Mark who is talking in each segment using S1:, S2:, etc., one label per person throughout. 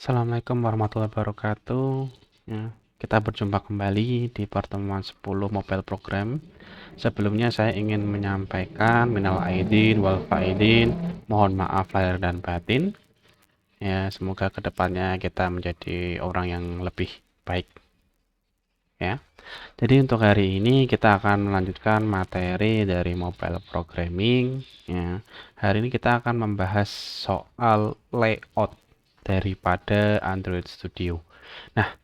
S1: Assalamualaikum warahmatullahi wabarakatuh. Ya, kita berjumpa kembali di pertemuan 10 Mobile Program. Sebelumnya saya ingin menyampaikan minal aidin wal faidin, mohon maaf lahir dan batin. Ya, semoga kedepannya kita menjadi orang yang lebih baik. Ya, jadi untuk hari ini kita akan melanjutkan materi dari mobile programming. Ya, hari ini kita akan membahas soal layout daripada Android Studio. Nah,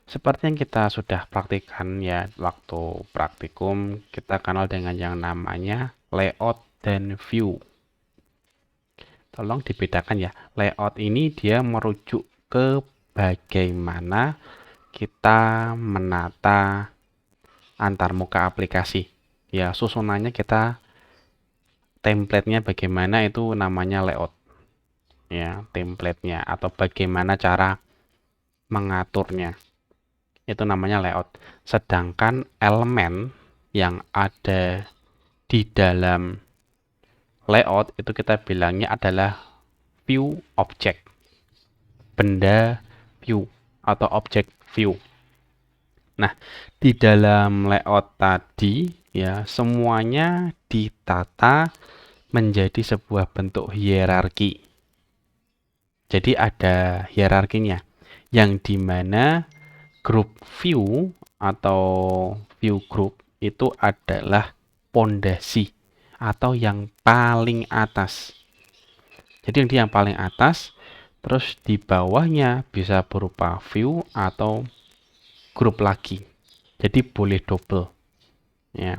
S1: seperti yang kita sudah praktikkan ya waktu praktikum, kita kenal dengan yang namanya layout dan view. Tolong dibedakan ya. Layout ini dia merujuk ke bagaimana kita menata antarmuka aplikasi. Ya, susunannya kita template-nya bagaimana itu namanya layout. Ya, template-nya atau bagaimana cara mengaturnya. Itu namanya layout. Sedangkan elemen yang ada di dalam layout itu kita bilangnya adalah view object. Benda view atau object view. Nah, di dalam layout tadi ya semuanya ditata menjadi sebuah bentuk hierarki. Jadi ada hierarkinya yang dimana group view atau view group itu adalah pondasi atau yang paling atas. Jadi yang paling atas, terus di bawahnya bisa berupa view atau grup lagi. Jadi boleh double. Ya.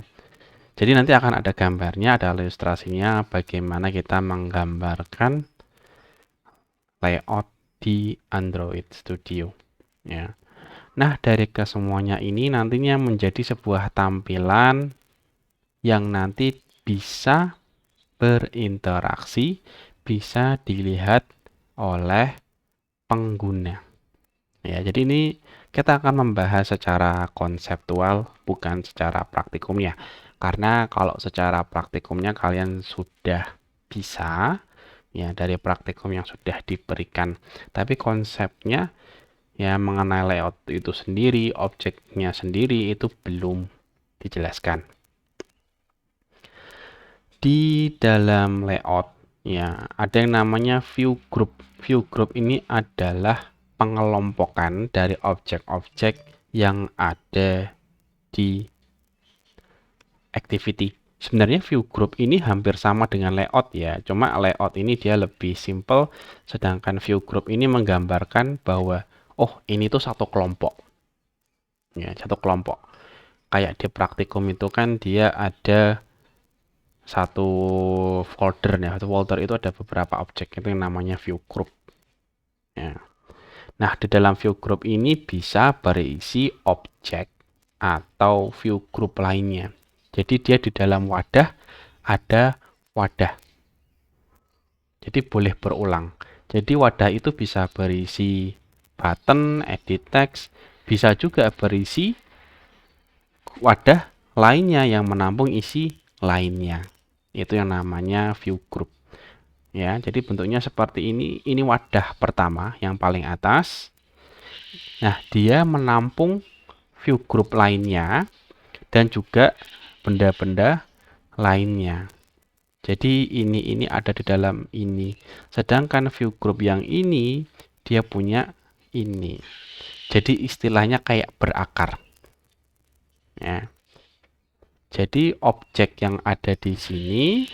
S1: Jadi nanti akan ada gambarnya, ada ilustrasinya bagaimana kita menggambarkan layout di Android Studio. Ya. Nah, dari kesemuanya ini nantinya menjadi sebuah tampilan yang nanti bisa berinteraksi, bisa dilihat oleh pengguna. Ya, jadi ini kita akan membahas secara konseptual, bukan secara praktikumnya. Karena kalau secara praktikumnya kalian sudah bisa, ya dari praktikum yang sudah diberikan. Tapi konsepnya ya mengenai layout itu sendiri, objeknya sendiri itu belum dijelaskan. Di dalam layout ya ada yang namanya view group. View group ini adalah pengelompokan dari objek-objek yang ada di activity. Sebenarnya view group ini hampir sama dengan layout ya, cuma layout ini dia lebih simple, sedangkan view group ini menggambarkan bahwa oh ini tuh satu kelompok. Ya, satu kelompok. Kayak di praktikum itu kan dia ada satu folder ya, satu folder itu ada beberapa objek itu yang namanya view group. Ya. Nah, di dalam view group ini bisa berisi objek atau view group lainnya. Jadi dia di dalam wadah ada wadah. Jadi boleh berulang. Jadi wadah itu bisa berisi button, edit text, bisa juga berisi wadah lainnya yang menampung isi lainnya. Itu yang namanya view group. Ya, jadi bentuknya seperti ini. Ini wadah pertama yang paling atas. Nah, dia menampung view group lainnya dan juga benda-benda lainnya. Jadi ini ada di dalam ini. Sedangkan view group yang ini dia punya ini. Jadi istilahnya kayak berakar. Ya. Jadi objek yang ada di sini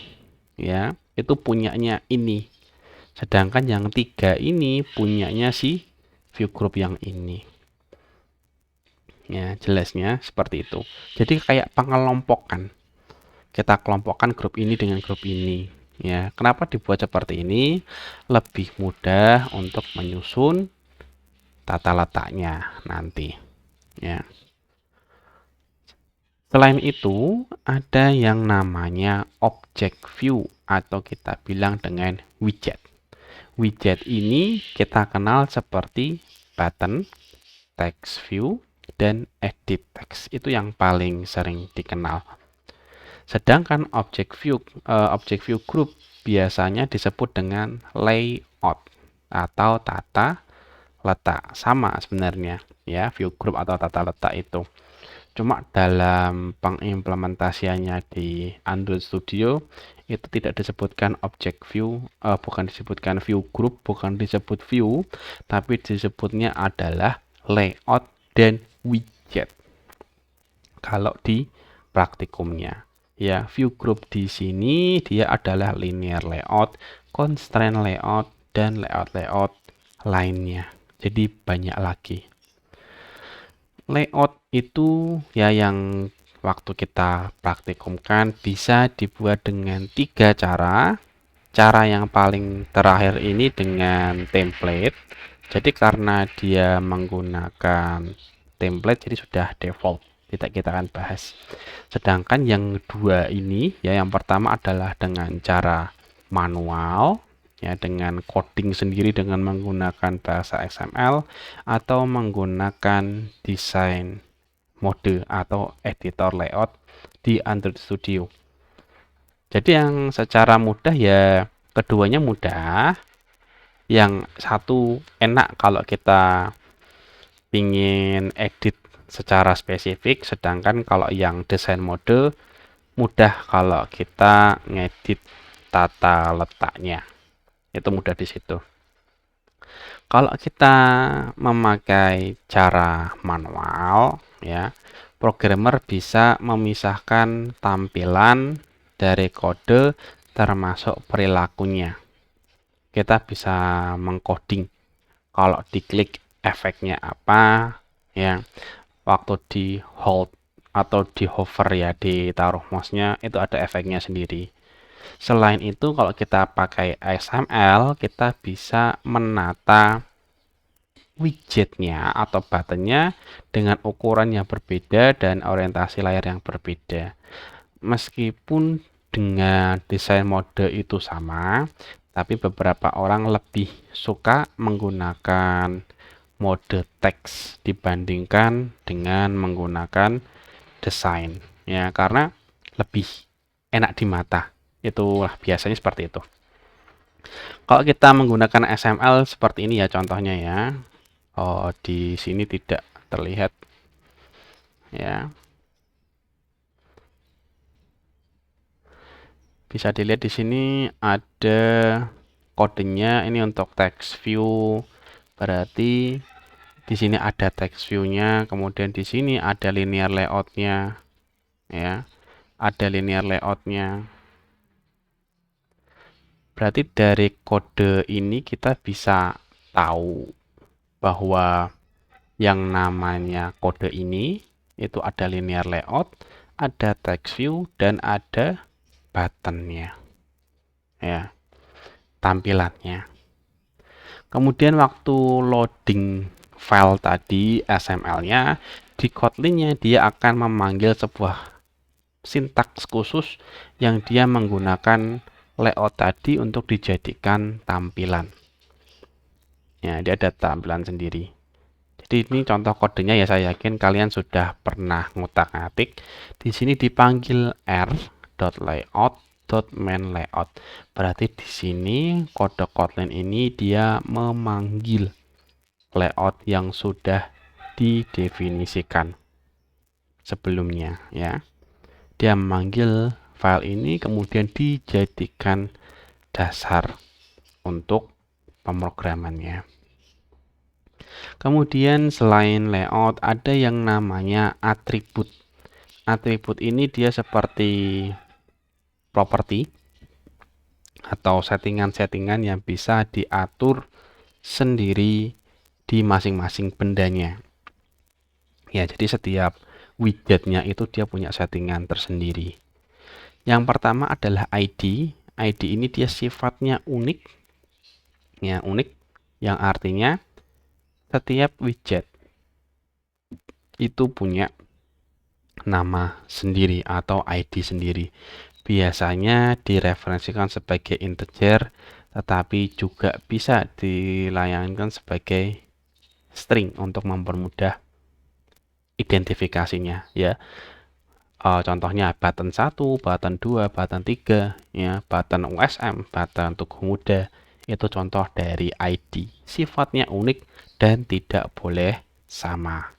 S1: ya itu punyanya ini. Sedangkan yang tiga ini punyanya si view group yang ini. Ya, jelasnya seperti itu. Jadi kayak pengelompokan. Kita kelompokkan grup ini dengan grup ini. Ya, kenapa dibuat seperti ini? Lebih mudah untuk menyusun tata letaknya nanti. Ya. Selain itu, ada yang namanya object view atau kita bilang dengan widget. Widget ini kita kenal seperti button, text view, dan edit text. Itu yang paling sering dikenal. Sedangkan object view group biasanya disebut dengan layout atau tata letak, sama sebenarnya ya, view group atau tata letak itu. Cuma dalam pengimplementasiannya di Android Studio itu tidak disebutkan object view, bukan disebutkan view group, bukan disebut view, tapi disebutnya adalah layout dan widget. Kalau di praktikumnya ya, view group di sini dia adalah linear layout, constraint layout, dan layout lainnya. Jadi banyak lagi. Layout itu ya yang waktu kita praktikumkan bisa dibuat dengan 3 cara. Cara yang paling terakhir ini dengan template. Jadi karena dia menggunakan template jadi sudah default, tidak kita akan bahas. Sedangkan yang kedua ini ya, yang pertama adalah dengan cara manual ya, dengan coding sendiri dengan menggunakan bahasa XML atau menggunakan desain mode atau editor layout di Android Studio. Jadi yang secara mudah ya keduanya mudah. Yang satu enak kalau kita ingin edit secara spesifik, sedangkan kalau yang desain mode mudah kalau kita ngedit tata letaknya. Itu mudah di situ. Kalau kita memakai cara manual ya, programmer bisa memisahkan tampilan dari kode termasuk perilakunya. Kita bisa mengcoding kalau diklik efeknya apa ya, waktu di hold atau di hover ya, ditaruh mouse-nya itu ada efeknya sendiri. Selain itu kalau kita pakai XML kita bisa menata widgetnya atau buttonnya dengan ukuran yang berbeda dan orientasi layar yang berbeda. Meskipun dengan desain mode itu sama, tapi beberapa orang lebih suka menggunakan mode teks dibandingkan dengan menggunakan desain ya, karena lebih enak di mata. Itulah biasanya seperti itu. Kalau kita menggunakan XML seperti ini ya contohnya ya. Oh, di sini tidak terlihat ya. Bisa dilihat di sini ada kodenya, ini untuk text view. Berarti di sini ada text view-nya, kemudian di sini ada linear layout-nya ya. Ada linear layout-nya. Berarti dari kode ini kita bisa tahu bahwa yang namanya kode ini itu ada linear layout, ada text view, dan ada buttonnya ya, tampilannya. Kemudian waktu loading file tadi XML-nya di Kotlin-nya dia akan memanggil sebuah sintaks khusus yang dia menggunakan layout tadi untuk dijadikan tampilan. Ya, dia ada tampilan sendiri. Jadi ini contoh kodenya ya, saya yakin kalian sudah pernah ngutak-ngatik. Di sini dipanggil r.layout.mainLayout. Berarti di sini kode Kotlin ini dia memanggil layout yang sudah didefinisikan sebelumnya ya. Dia memanggil file ini kemudian dijadikan dasar untuk pemrogramannya. Kemudian selain layout ada yang namanya atribut. Atribut ini dia seperti properti atau settingan-settingan yang bisa diatur sendiri di masing-masing bendanya. Ya, jadi setiap widgetnya itu dia punya settingan tersendiri. Yang pertama adalah ID. ID ini dia sifatnya unik. Ya, unik yang artinya setiap widget itu punya nama sendiri atau ID sendiri. Biasanya direferensikan sebagai integer, tetapi juga bisa dilayangkan sebagai string untuk mempermudah identifikasinya ya. Contohnya button 1, button 2, button 3 ya, button USM, button Tugu Muda. Itu contoh dari ID. Sifatnya unik dan tidak boleh sama.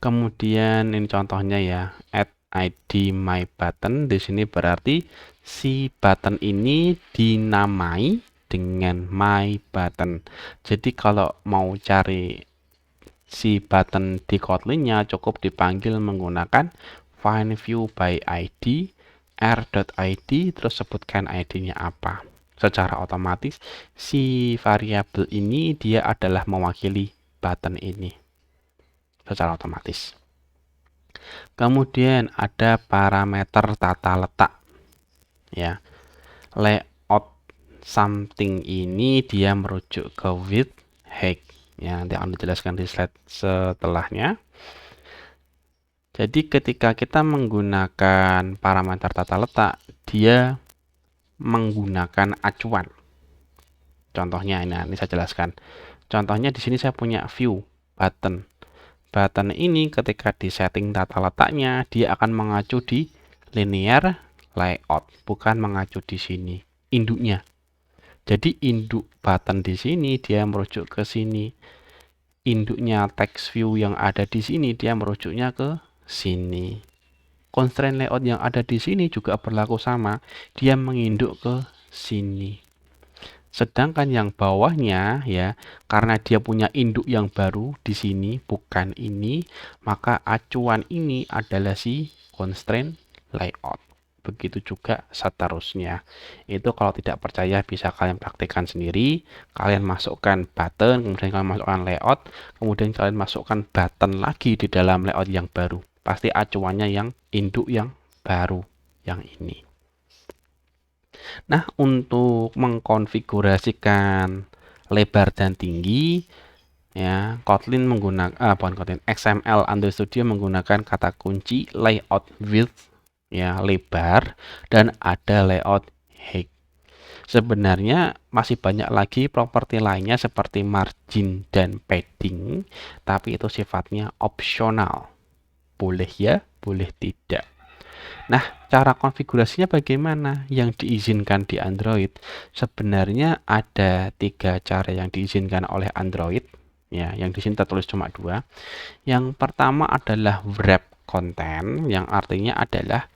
S1: Kemudian ini contohnya ya, add ID my button. Di sini berarti si button ini dinamai dengan my button. Jadi kalau mau cari si button di Kotlin-nya cukup dipanggil menggunakan find view by ID r.id terus sebutkan ID-nya apa. Secara otomatis si variabel ini dia adalah mewakili button ini secara otomatis. Kemudian ada parameter tata letak ya. Layout something ini dia merujuk ke width, height ya, nanti akan dijelaskan di slide setelahnya. Jadi ketika kita menggunakan parameter tata letak, dia menggunakan acuan. Contohnya ini saya jelaskan. Contohnya di sini saya punya view button. Button ini ketika di setting tata letaknya, dia akan mengacu di linear layout, bukan mengacu di sini induknya. Jadi induk button di sini dia merujuk ke sini. Induknya text view yang ada di sini dia merujuknya ke sini. Constraint layout yang ada di sini juga berlaku sama, dia menginduk ke sini. Sedangkan yang bawahnya ya, karena dia punya induk yang baru di sini, bukan ini, maka acuan ini adalah si constraint layout. Begitu juga seterusnya. Itu kalau tidak percaya bisa kalian praktikkan sendiri. Kalian masukkan button, kemudian kalian masukkan layout, kemudian kalian masukkan button lagi di dalam layout yang baru. Pasti acuannya yang induk yang baru, yang ini. Nah, untuk mengkonfigurasikan lebar dan tinggi, ya, Kotlin menggunakan bukan Kotlin, XML Android Studio menggunakan kata kunci layout width, ya, lebar, dan ada layout height. Sebenarnya masih banyak lagi properti lainnya seperti margin dan padding, tapi itu sifatnya opsional. Boleh ya, boleh tidak. Nah, cara konfigurasinya bagaimana yang diizinkan di Android? Sebenarnya ada 3 cara yang diizinkan oleh Android. Ya, yang di sini tertulis cuma 2. Yang pertama adalah wrap content, yang artinya adalah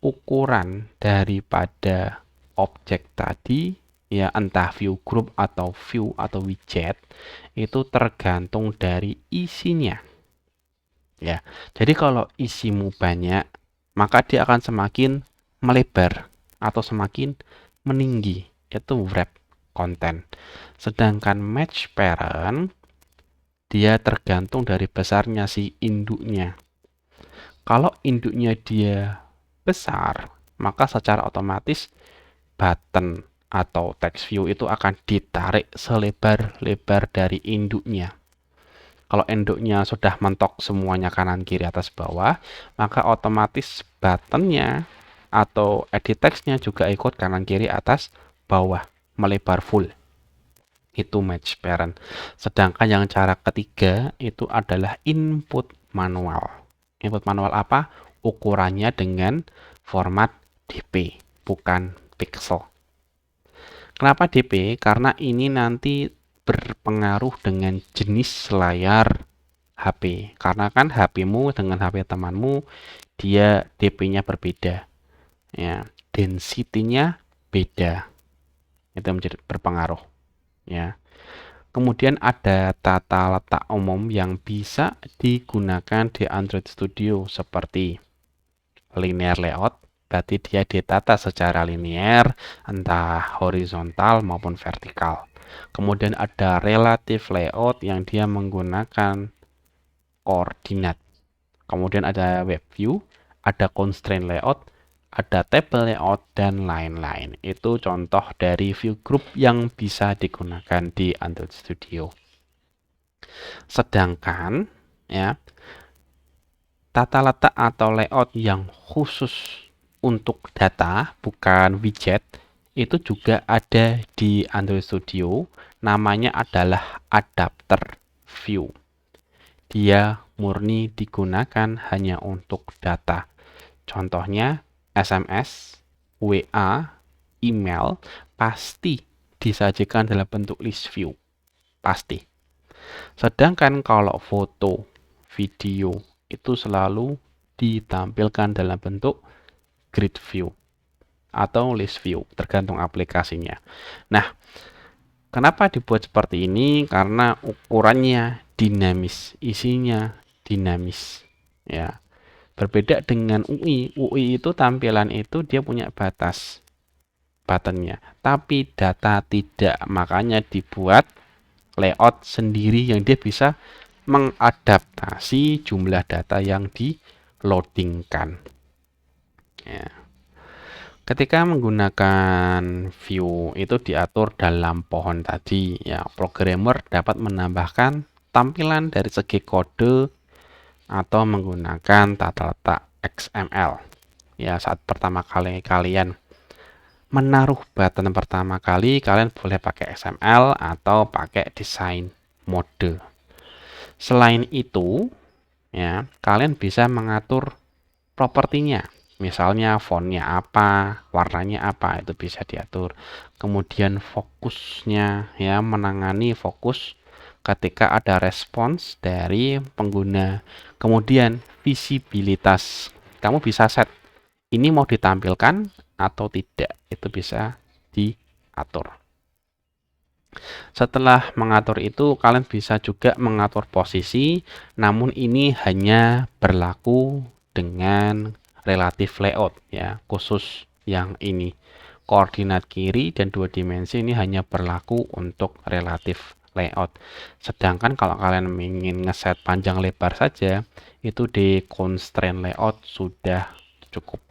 S1: ukuran daripada objek tadi, ya entah view group atau view atau widget, itu tergantung dari isinya. Ya, jadi kalau isimu banyak, maka dia akan semakin melebar atau semakin meninggi. Itu wrap content. Sedangkan match parent, dia tergantung dari besarnya si induknya. Kalau induknya dia besar, maka secara otomatis button atau text view itu akan ditarik selebar-lebar dari induknya. Kalau induknya sudah mentok semuanya kanan kiri atas bawah, maka otomatis buttonnya atau edit text-nya juga ikut kanan kiri atas bawah, melebar full. Itu match parent. Sedangkan yang cara ketiga itu adalah input manual. Input manual apa? Ukurannya dengan format DP, bukan pixel. Kenapa DP? Karena ini nanti berpengaruh dengan jenis layar HP. Karena kan HP-mu dengan HP temanmu dia DP-nya berbeda. Ya, density-nya beda. Itu menjadi berpengaruh, ya. Kemudian ada tata letak umum yang bisa digunakan di Android Studio seperti linear layout, berarti dia ditata secara linear, entah horizontal maupun vertikal. Kemudian ada relative layout yang dia menggunakan koordinat. Kemudian ada web view, ada constraint layout, ada table layout, dan lain-lain. Itu contoh dari view group yang bisa digunakan di Android Studio. Sedangkan ya, tata letak atau layout yang khusus untuk data, bukan widget, itu juga ada di Android Studio. Namanya adalah adapter view. Dia murni digunakan hanya untuk data. Contohnya SMS, WA, email, pasti disajikan dalam bentuk list view, pasti. Sedangkan kalau foto, video itu selalu ditampilkan dalam bentuk grid view atau list view, tergantung aplikasinya. Nah, kenapa dibuat seperti ini? Karena ukurannya dinamis, isinya dinamis. Ya, berbeda dengan UI. UI itu tampilan itu dia punya batas buttonnya, tapi data tidak. Makanya dibuat layout sendiri yang dia bisa mengadaptasi jumlah data yang di loadingkan. Ya. Ketika menggunakan view itu diatur dalam pohon tadi, ya programmer dapat menambahkan tampilan dari segi kode atau menggunakan tata letak XML. Ya, saat pertama kali kalian menaruh button pertama kali, kalian boleh pakai XML atau pakai desain mode. Selain itu, ya, kalian bisa mengatur propertinya. Misalnya fontnya apa, warnanya apa, itu bisa diatur. Kemudian fokusnya, ya, menangani fokus ketika ada respons dari pengguna. Kemudian visibilitas, kamu bisa set ini mau ditampilkan atau tidak, itu bisa diatur. Setelah mengatur itu, kalian bisa juga mengatur posisi, namun ini hanya berlaku dengan relatif layout, ya, khusus yang ini. Koordinat kiri dan 2 dimensi ini hanya berlaku untuk relatif layout. Sedangkan kalau kalian ingin ngeset panjang lebar saja, itu di constraint layout sudah cukup.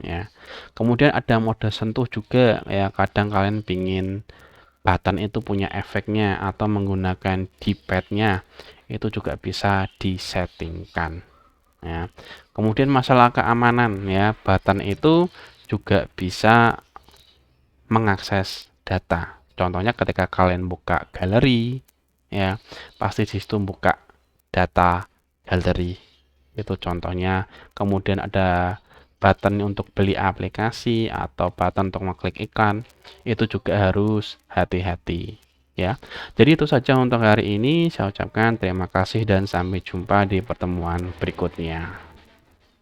S1: Ya. Kemudian ada mode sentuh juga, ya, kadang kalian ingin button itu punya efeknya atau menggunakan D-pad-nya, itu juga bisa disettingkan. Ya. Kemudian masalah keamanan, ya, button itu juga bisa mengakses data. Contohnya ketika kalian buka galeri, ya, pasti di situ buka data galeri. Itu contohnya. Kemudian ada button untuk beli aplikasi atau button untuk mengklik iklan, itu juga harus hati-hati, ya. Jadi itu saja untuk hari ini. Saya ucapkan terima kasih dan sampai jumpa di pertemuan berikutnya.